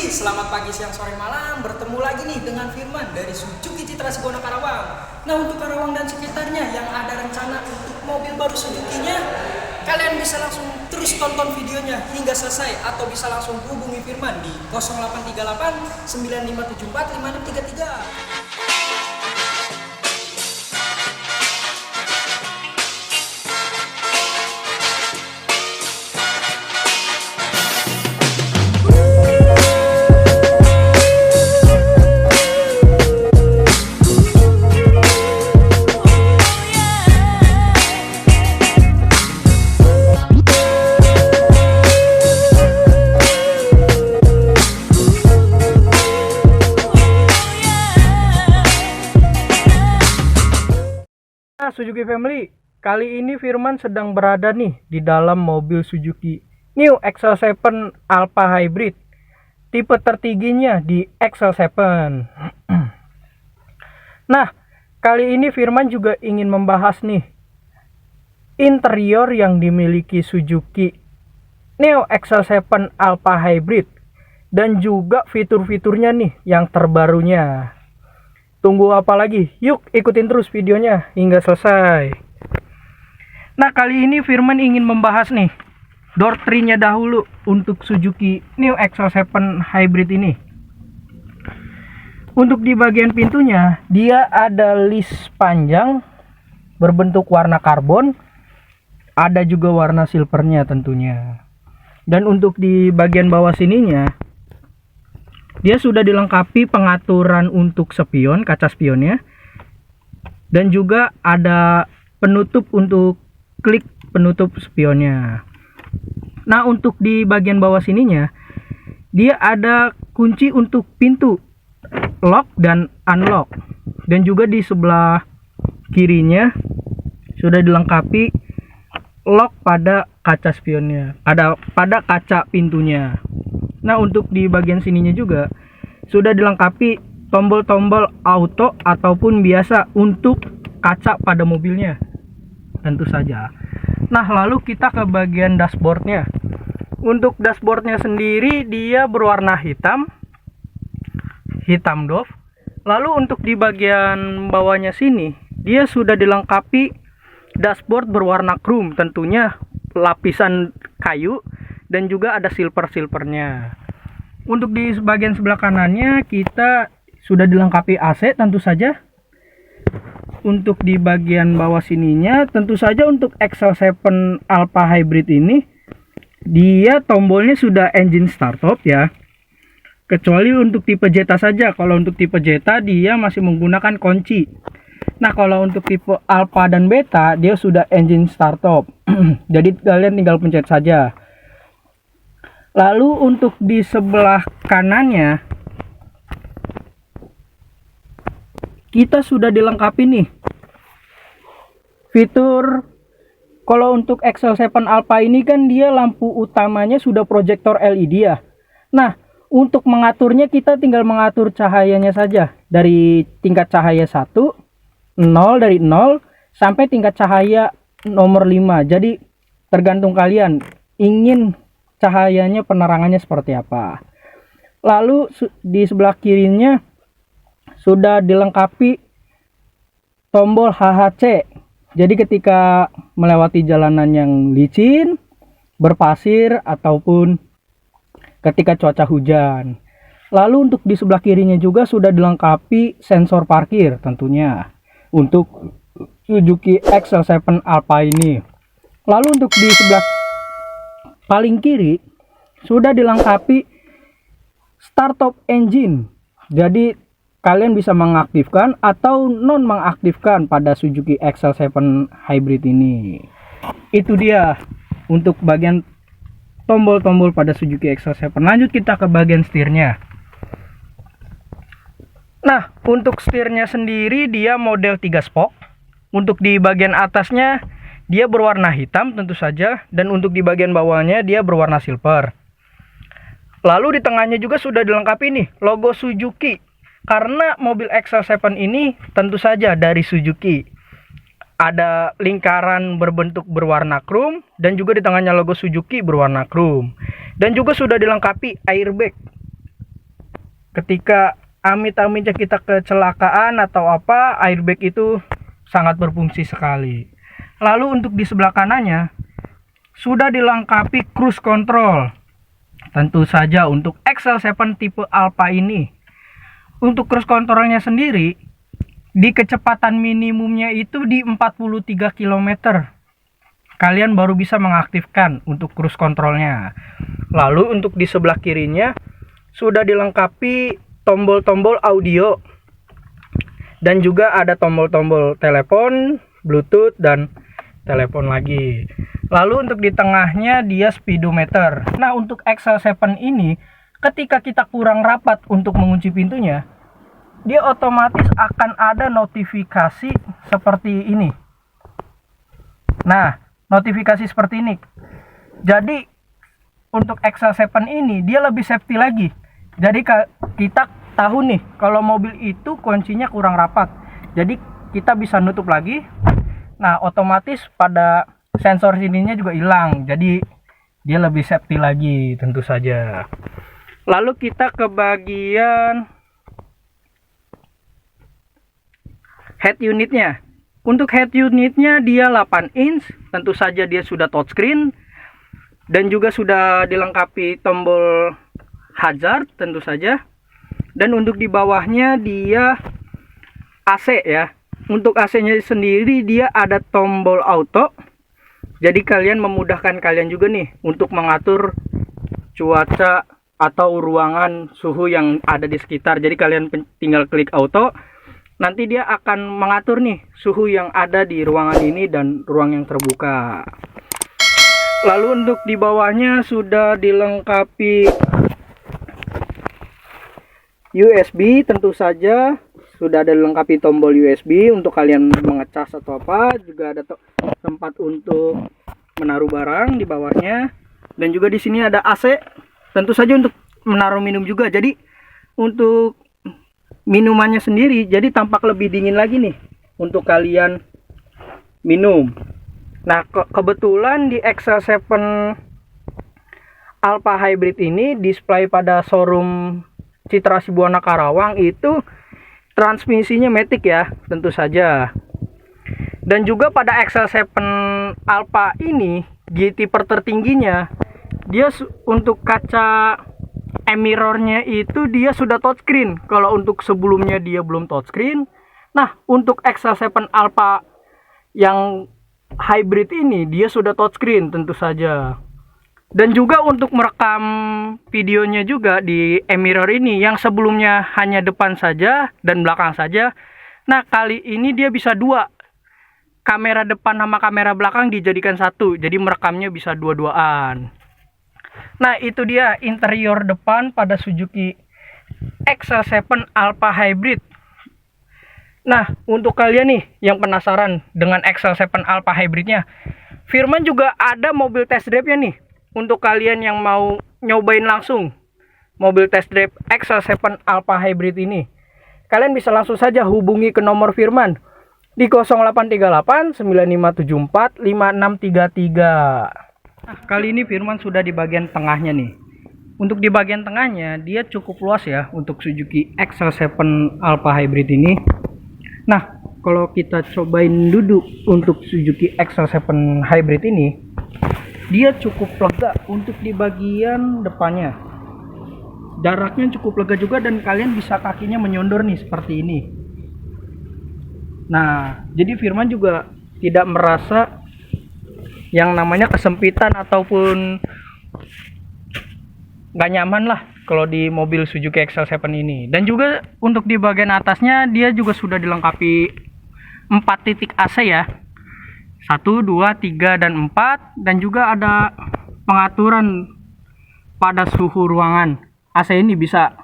Family, selamat pagi, siang, sore, malam. Bertemu lagi nih dengan Firman dari Suzuki Citra Sigono Karawang. Nah, untuk Karawang dan sekitarnya yang ada rencana untuk mobil baru Suzuki-nya, kalian bisa langsung terus tonton videonya hingga selesai atau bisa langsung hubungi Firman di 0838 9574 5633. Suzuki Family, kali ini Firman sedang berada nih di dalam mobil Suzuki New XL7 Alpha Hybrid, tipe tertingginya di XL7. Nah, kali ini Firman juga ingin membahas nih interior yang dimiliki Suzuki New XL7 Alpha Hybrid dan juga fitur-fiturnya nih yang terbarunya. Tunggu apa lagi? Yuk ikutin terus videonya hingga selesai. Nah, kali ini Firman ingin membahas nih door tray-nya dahulu untuk Suzuki New XL7 Hybrid ini. Untuk di bagian pintunya, dia ada list panjang berbentuk warna karbon. Ada juga warna silvernya tentunya. Dan untuk di bagian bawah sininya, dia sudah dilengkapi pengaturan untuk spion, kaca spionnya. Dan juga ada penutup untuk klik penutup spionnya. Nah, untuk di bagian bawah sininya, dia ada kunci untuk pintu lock dan unlock. Dan juga di sebelah kirinya sudah dilengkapi lock pada kaca spionnya, ada pada kaca pintunya. Nah, untuk di bagian sininya juga sudah dilengkapi tombol-tombol auto ataupun biasa untuk kaca pada mobilnya, tentu saja. Nah, lalu kita ke bagian dashboardnya. Untuk dashboardnya sendiri dia berwarna hitam doff. Lalu untuk di bagian bawahnya sini dia sudah dilengkapi dashboard berwarna chrome, tentunya lapisan kayu. Dan juga ada silvernya. Untuk di bagian sebelah kanannya kita sudah dilengkapi AC tentu saja. Untuk di bagian bawah sininya tentu saja untuk XL7 Alpha Hybrid ini dia tombolnya sudah engine start top ya. Kecuali untuk tipe Jetta saja. Kalau untuk tipe Jetta dia masih menggunakan kunci. Nah, kalau untuk tipe Alpha dan Beta dia sudah engine start top. Jadi kalian tinggal pencet saja. Lalu untuk di sebelah kanannya kita sudah dilengkapi nih fitur. Kalau untuk XL7 Alpha ini kan dia lampu utamanya sudah proyektor LED ya. Nah, untuk mengaturnya kita tinggal mengatur cahayanya saja dari tingkat cahaya 1, 0 dari 0 sampai tingkat cahaya nomor 5. Jadi tergantung kalian ingin cahayanya, penerangannya seperti apa. Lalu di sebelah kirinya sudah dilengkapi tombol HHC. Jadi ketika melewati jalanan yang licin, berpasir ataupun ketika cuaca hujan. Lalu untuk di sebelah kirinya juga sudah dilengkapi sensor parkir tentunya untuk Suzuki XL7 Alpha ini. Lalu untuk di sebelah paling kiri sudah dilengkapi start top engine. Jadi kalian bisa mengaktifkan atau non mengaktifkan pada Suzuki XL7 Hybrid ini. Itu dia untuk bagian tombol-tombol pada Suzuki XL7. Lanjut kita ke bagian setirnya. Nah, untuk setirnya sendiri dia model 3 spoke. Untuk di bagian atasnya dia berwarna hitam tentu saja, dan untuk di bagian bawahnya dia berwarna silver. Lalu di tengahnya juga sudah dilengkapi nih logo Suzuki. Karena mobil XL7 ini tentu saja dari Suzuki. Ada lingkaran berbentuk berwarna chrome dan juga di tengahnya logo Suzuki berwarna chrome. Dan juga sudah dilengkapi airbag ketika amit-amitnya kita kecelakaan atau apa, airbag itu sangat berfungsi sekali. Lalu untuk di sebelah kanannya sudah dilengkapi cruise control. Tentu saja untuk XL7 tipe Alpha ini, untuk cruise controlnya sendiri di kecepatan minimumnya itu di 43 km. Kalian baru bisa mengaktifkan untuk cruise controlnya. Lalu untuk di sebelah kirinya sudah dilengkapi tombol-tombol audio dan juga ada tombol-tombol telepon, Bluetooth dan telepon lagi. Lalu untuk di tengahnya dia speedometer. Nah, untuk XL7 ini ketika kita kurang rapat untuk mengunci pintunya, dia otomatis akan ada notifikasi seperti ini. Nah, notifikasi seperti ini. Jadi untuk XL7 ini dia lebih safety lagi. Jadi kita tahu nih kalau mobil itu kuncinya kurang rapat. Jadi kita bisa nutup lagi. Nah, otomatis pada sensor sininya juga hilang. Jadi dia lebih safety lagi tentu saja. Lalu kita ke bagian head unitnya. Untuk head unitnya dia 8 inch, tentu saja dia sudah touchscreen dan juga sudah dilengkapi tombol hazard tentu saja. Dan untuk di bawahnya dia AC ya. Untuk AC-nya sendiri dia ada tombol auto. Jadi kalian memudahkan kalian juga nih untuk mengatur cuaca atau ruangan suhu yang ada di sekitar. Jadi kalian tinggal klik auto. Nanti dia akan mengatur nih suhu yang ada di ruangan ini dan ruang yang terbuka. Lalu untuk di bawahnya sudah dilengkapi USB, tentu saja sudah ada dilengkapi tombol USB untuk kalian mengecas atau apa. Juga ada tempat untuk menaruh barang di bawahnya. Dan juga di sini ada AC, tentu saja untuk menaruh minum juga. Jadi untuk minumannya sendiri jadi tampak lebih dingin lagi nih untuk kalian minum. Nah, kebetulan di XL7 Alpha Hybrid ini display pada showroom Citra Sibuana Karawang itu transmisinya matic ya, tentu saja. Dan juga pada XL7 Alpha ini GT per tertingginya dia untuk kaca mirrornya itu dia sudah touchscreen. Kalau untuk sebelumnya dia belum touchscreen. Nah, untuk XL7 Alpha yang hybrid ini dia sudah touchscreen tentu saja. Dan juga untuk merekam videonya juga di mirror ini yang sebelumnya hanya depan saja dan belakang saja. Nah, kali ini dia bisa dua. Kamera depan sama kamera belakang dijadikan satu. Jadi merekamnya bisa dua-duaan. Nah, itu dia interior depan pada Suzuki XL7 Alpha Hybrid. Nah, untuk kalian nih yang penasaran dengan XL7 Alpha Hybridnya, Firman juga ada mobil test drive-nya nih. Untuk kalian yang mau nyobain langsung mobil test drive XL7 Alpha Hybrid ini, kalian bisa langsung saja hubungi ke nomor Firman di 0838 9574 5633. Nah, kali ini Firman sudah di bagian tengahnya nih. Untuk di bagian tengahnya dia cukup luas ya untuk Suzuki XL7 Alpha Hybrid ini. Nah, kalau kita cobain duduk untuk Suzuki XL7 Hybrid ini, dia cukup lega untuk di bagian depannya. Jaraknya cukup lega juga dan kalian bisa kakinya menyondor nih seperti ini. Nah, jadi Firman juga tidak merasa yang namanya kesempitan ataupun nggak nyaman lah kalau di mobil Suzuki XL7 ini. Dan juga untuk di bagian atasnya dia juga sudah dilengkapi 4 titik AC ya. 1, 2, 3, dan 4. Dan juga ada pengaturan pada suhu ruangan. AC ini bisa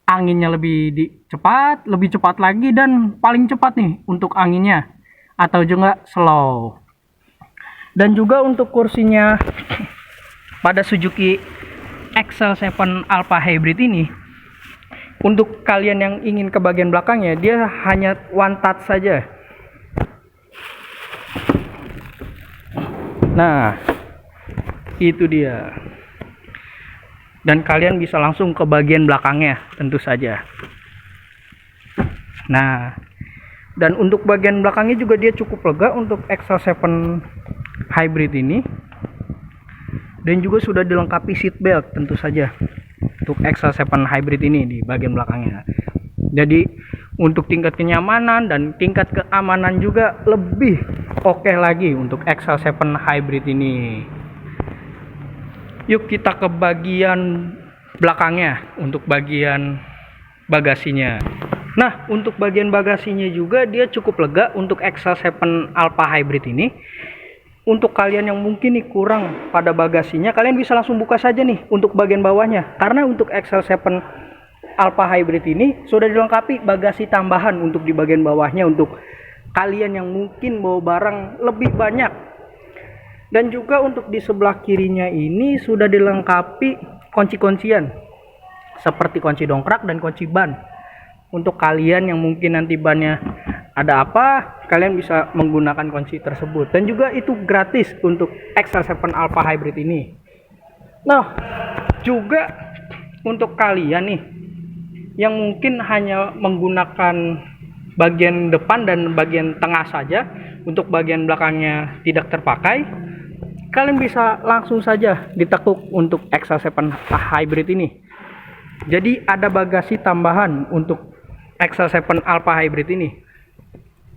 anginnya lebih cepat, lebih cepat lagi, dan paling cepat nih untuk anginnya. Atau juga slow. Dan juga untuk kursinya pada Suzuki XL7 Alpha Hybrid ini, untuk kalian yang ingin ke bagian belakangnya, dia hanya one touch saja. Nah, itu dia. Dan kalian bisa langsung ke bagian belakangnya tentu saja. Nah, dan untuk bagian belakangnya juga dia cukup lega untuk Excel 7 Hybrid ini. Dan juga sudah dilengkapi seat belt tentu saja untuk Excel 7 Hybrid ini di bagian belakangnya. Jadi untuk tingkat kenyamanan dan tingkat keamanan juga lebih oke lagi untuk Excel 7 Hybrid ini. Yuk kita ke bagian belakangnya untuk bagian bagasinya. Nah, untuk bagian bagasinya juga dia cukup lega untuk Excel 7 Alpha Hybrid ini. Untuk kalian yang mungkin nih kurang pada bagasinya, kalian bisa langsung buka saja nih untuk bagian bawahnya. Karena untuk Excel 7 Alpha Hybrid ini sudah dilengkapi bagasi tambahan untuk di bagian bawahnya untuk kalian yang mungkin bawa barang lebih banyak. Dan juga untuk di sebelah kirinya ini sudah dilengkapi kunci-kuncian seperti kunci dongkrak dan kunci ban. Untuk kalian yang mungkin nanti bannya ada apa, kalian bisa menggunakan kunci tersebut. Dan juga itu gratis untuk Excel 7 Alpha Hybrid ini. Nah, juga untuk kalian nih yang mungkin hanya menggunakan bagian depan dan bagian tengah saja, untuk bagian belakangnya tidak terpakai, kalian bisa langsung saja ditekuk untuk Excel 7 Hybrid ini. Jadi ada bagasi tambahan untuk Excel 7 Alpha Hybrid ini.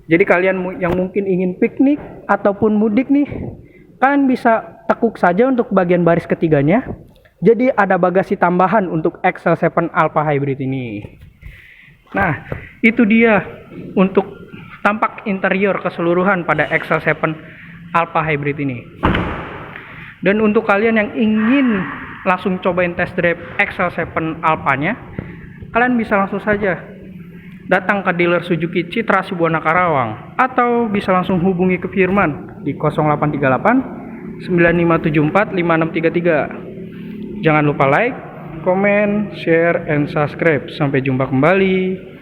Jadi kalian yang mungkin ingin piknik ataupun mudik nih, kalian bisa tekuk saja untuk bagian baris ketiganya. Jadi ada bagasi tambahan untuk Excel 7 Alpha Hybrid ini. Nah, itu dia untuk tampak interior keseluruhan pada Excel 7 Alpha Hybrid ini. Dan untuk kalian yang ingin langsung cobain test drive Excel 7 Alpha-nya, kalian bisa langsung saja datang ke dealer Suzuki Citra Sibuana Karawang, atau bisa langsung hubungi ke Firman di 0838 9574 5633. Jangan lupa like, comment, share, and subscribe. Sampai jumpa kembali.